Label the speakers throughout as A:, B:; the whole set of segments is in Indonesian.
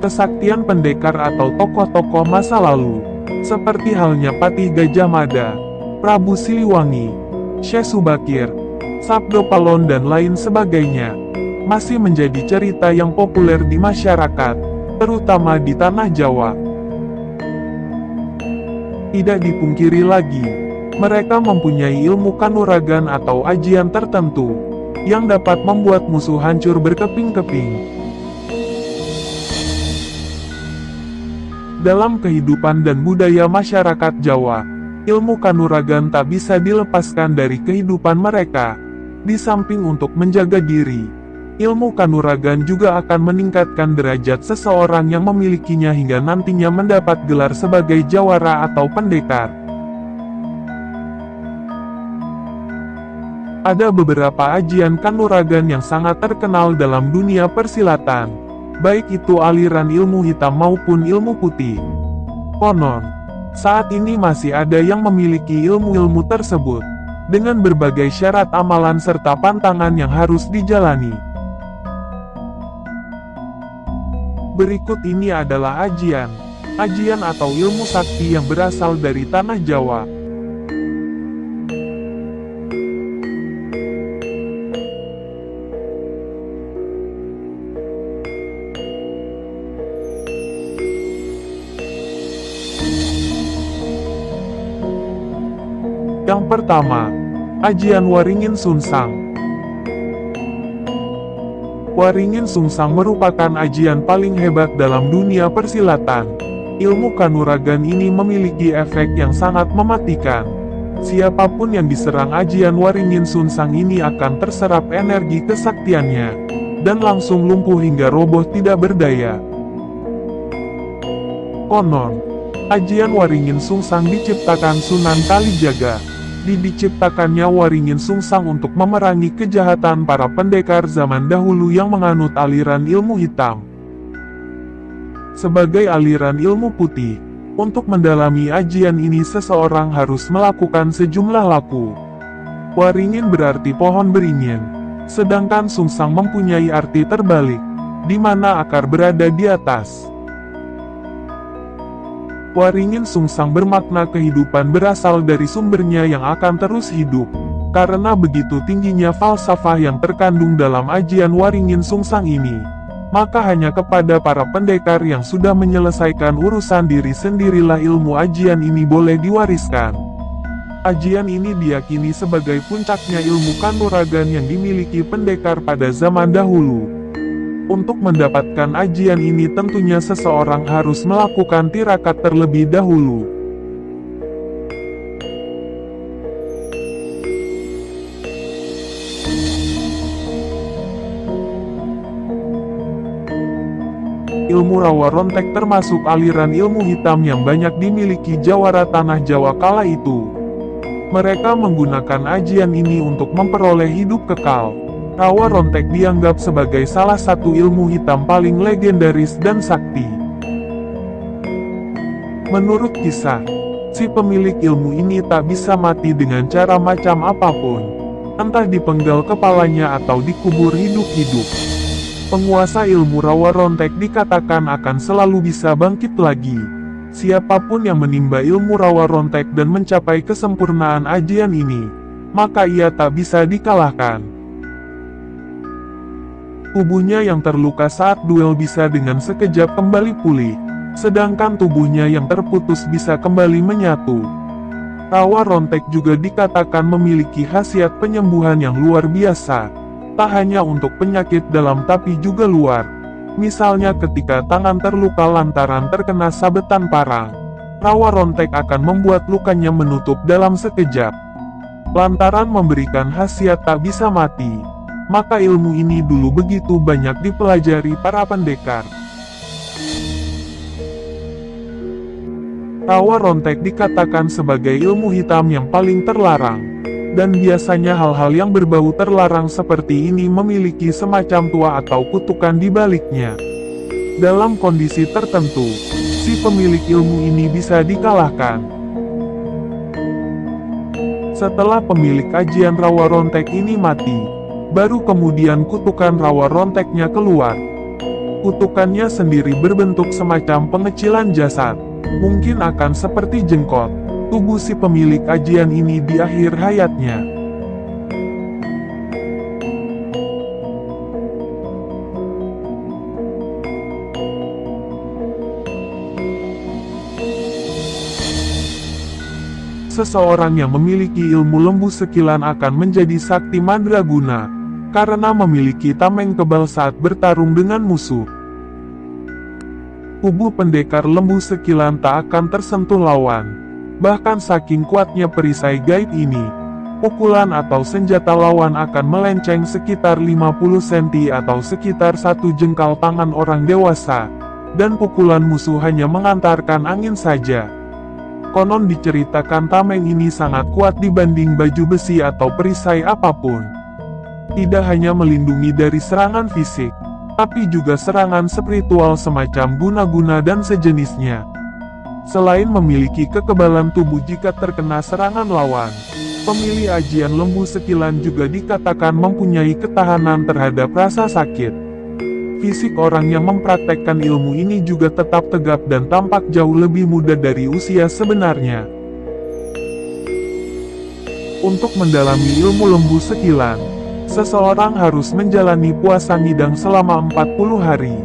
A: kesaktian pendekar atau tokoh-tokoh masa lalu, seperti halnya Patih Gajah Mada, Prabu Siliwangi, Syekh Subakir, Sabdo Palon dan lain sebagainya, masih menjadi cerita yang populer di masyarakat, terutama di tanah Jawa. Tidak dipungkiri lagi, mereka mempunyai ilmu kanuragan atau ajian tertentu, yang dapat membuat musuh hancur berkeping-keping. Dalam kehidupan dan budaya masyarakat Jawa, ilmu kanuragan tak bisa dilepaskan dari kehidupan mereka. Di samping untuk menjaga diri, ilmu kanuragan juga akan meningkatkan derajat seseorang yang memilikinya hingga nantinya mendapat gelar sebagai jawara atau pendekar. Ada beberapa ajian kanuragan yang sangat terkenal dalam dunia persilatan, baik itu aliran ilmu hitam maupun ilmu putih. Konon, saat ini masih ada yang memiliki ilmu-ilmu tersebut, dengan berbagai syarat amalan serta pantangan yang harus dijalani. Berikut ini adalah ajian atau ilmu sakti yang berasal dari tanah Jawa. Yang pertama, ajian Waringin Sungsang. Waringin Sungsang merupakan ajian paling hebat dalam dunia persilatan. Ilmu kanuragan ini memiliki efek yang sangat mematikan. Siapapun yang diserang ajian Waringin Sungsang ini akan terserap energi kesaktiannya, dan langsung lumpuh hingga roboh tidak berdaya. Konon, ajian Waringin Sungsang diciptakan Sunan Kalijaga. Diciptakannya Waringin Sungsang untuk memerangi kejahatan para pendekar zaman dahulu yang menganut aliran ilmu hitam. Sebagai aliran ilmu putih, untuk mendalami ajian ini seseorang harus melakukan sejumlah laku. Waringin berarti pohon beringin, sedangkan Sungsang mempunyai arti terbalik, di mana akar berada di atas. Waringin Sungsang bermakna kehidupan berasal dari sumbernya yang akan terus hidup. Karena begitu tingginya falsafah yang terkandung dalam ajian Waringin Sungsang ini, maka hanya kepada para pendekar yang sudah menyelesaikan urusan diri sendirilah ilmu ajian ini boleh diwariskan. Ajian ini diyakini sebagai puncaknya ilmu kanuragan yang dimiliki pendekar pada zaman dahulu. Untuk mendapatkan ajian ini tentunya seseorang harus melakukan tirakat terlebih dahulu. Ilmu rawa rontek termasuk aliran ilmu hitam yang banyak dimiliki jawara tanah Jawa kala itu. Mereka menggunakan ajian ini untuk memperoleh hidup kekal. Rawa rontek dianggap sebagai salah satu ilmu hitam paling legendaris dan sakti. Menurut kisah, si pemilik ilmu ini tak bisa mati dengan cara macam apapun, entah dipenggal kepalanya atau dikubur hidup-hidup. Penguasa ilmu rawa rontek dikatakan akan selalu bisa bangkit lagi. Siapapun yang menimba ilmu rawa rontek dan mencapai kesempurnaan ajian ini, maka ia tak bisa dikalahkan. Tubuhnya yang terluka saat duel bisa dengan sekejap kembali pulih, sedangkan tubuhnya yang terputus bisa kembali menyatu. Rawa rontek juga dikatakan memiliki khasiat penyembuhan yang luar biasa, tak hanya untuk penyakit dalam tapi juga luar. Misalnya ketika tangan terluka lantaran terkena sabetan parang, rawa rontek akan membuat lukanya menutup dalam sekejap. Lantaran memberikan khasiat tak bisa mati, maka ilmu ini dulu begitu banyak dipelajari para pendekar. Rawa rontek dikatakan sebagai ilmu hitam yang paling terlarang, dan biasanya hal-hal yang berbau terlarang seperti ini memiliki semacam tua atau kutukan di baliknya. Dalam kondisi tertentu, si pemilik ilmu ini bisa dikalahkan. Setelah pemilik ajian rawa rontek ini mati, baru kemudian kutukan rawa ronteknya keluar. Kutukannya sendiri berbentuk semacam pengecilan jasad. Mungkin akan seperti jenggot tubuh si pemilik ajian ini di akhir hayatnya. Seseorang yang memiliki ilmu lembu sekilan akan menjadi sakti mandraguna, karena memiliki tameng kebal saat bertarung dengan musuh. Tubuh pendekar lembu sekilan tak akan tersentuh lawan. Bahkan saking kuatnya perisai gaib ini, pukulan atau senjata lawan akan melenceng sekitar 50 cm atau sekitar 1 jengkal tangan orang dewasa, dan pukulan musuh hanya mengantarkan angin saja. Konon diceritakan tameng ini sangat kuat dibanding baju besi atau perisai apapun. Tidak hanya melindungi dari serangan fisik, tapi juga serangan spiritual semacam guna-guna dan sejenisnya. Selain memiliki kekebalan tubuh jika terkena serangan lawan, pemilih ajian lembu sekilan juga dikatakan mempunyai ketahanan terhadap rasa sakit. Fisik orang yang mempraktekkan ilmu ini juga tetap tegap dan tampak jauh lebih muda dari usia sebenarnya. Untuk mendalami ilmu lembu sekilan, seseorang harus menjalani puasa ngidang selama 40 hari.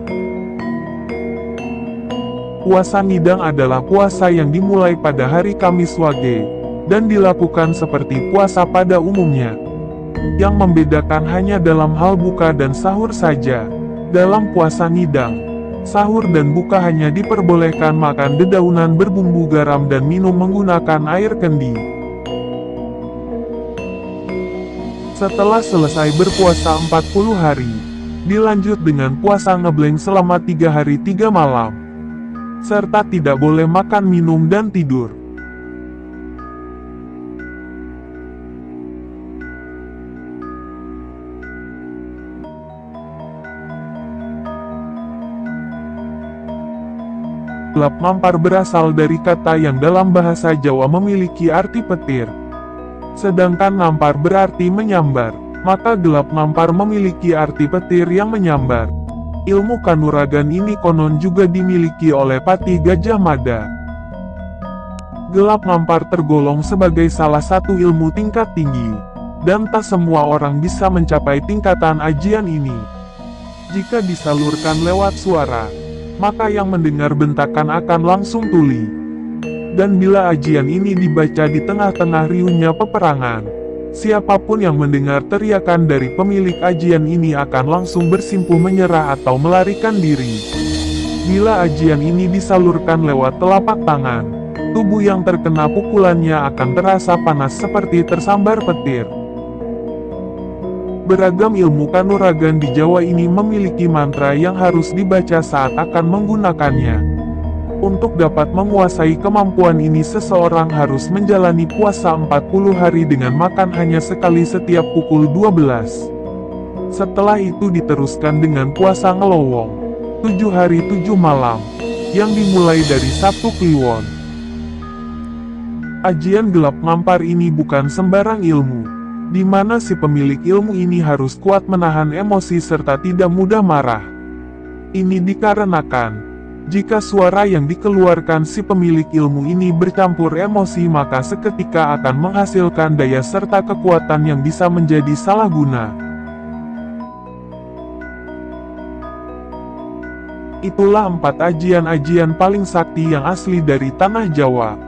A: Puasa ngidang adalah puasa yang dimulai pada hari Kamis Wage, dan dilakukan seperti puasa pada umumnya. Yang membedakan hanya dalam hal buka dan sahur saja. Dalam puasa ngidang, sahur dan buka hanya diperbolehkan makan dedaunan berbumbu garam dan minum menggunakan air kendi. Setelah selesai berpuasa 40 hari, dilanjut dengan puasa ngebleng selama 3 hari 3 malam. Serta tidak boleh makan, minum, dan tidur. Gelap mampar berasal dari kata yang dalam bahasa Jawa memiliki arti petir. Sedangkan nampar berarti menyambar, maka gelap mampar memiliki arti petir yang menyambar. Ilmu kanuragan ini konon juga dimiliki oleh Patih Gajah Mada. Gelap mampar tergolong sebagai salah satu ilmu tingkat tinggi, dan tak semua orang bisa mencapai tingkatan ajian ini. Jika disalurkan lewat suara, maka yang mendengar bentakan akan langsung tuli. Dan bila ajian ini dibaca di tengah-tengah riuhnya peperangan, siapapun yang mendengar teriakan dari pemilik ajian ini akan langsung bersimpuh menyerah atau melarikan diri. Bila ajian ini disalurkan lewat telapak tangan, tubuh yang terkena pukulannya akan terasa panas seperti tersambar petir. Beragam ilmu kanuragan di Jawa ini memiliki mantra yang harus dibaca saat akan menggunakannya. Untuk dapat menguasai kemampuan ini seseorang harus menjalani puasa 40 hari dengan makan hanya sekali setiap pukul 12. Setelah itu diteruskan dengan puasa ngelowong, 7 hari 7 malam, yang dimulai dari Sabtu Kliwon. Ajian gelap ngampar ini bukan sembarang ilmu, di mana si pemilik ilmu ini harus kuat menahan emosi serta tidak mudah marah. Ini dikarenakan, jika suara yang dikeluarkan si pemilik ilmu ini bercampur emosi maka seketika akan menghasilkan daya serta kekuatan yang bisa menjadi salah guna. Itulah 4 ajian-ajian paling sakti yang asli dari tanah Jawa.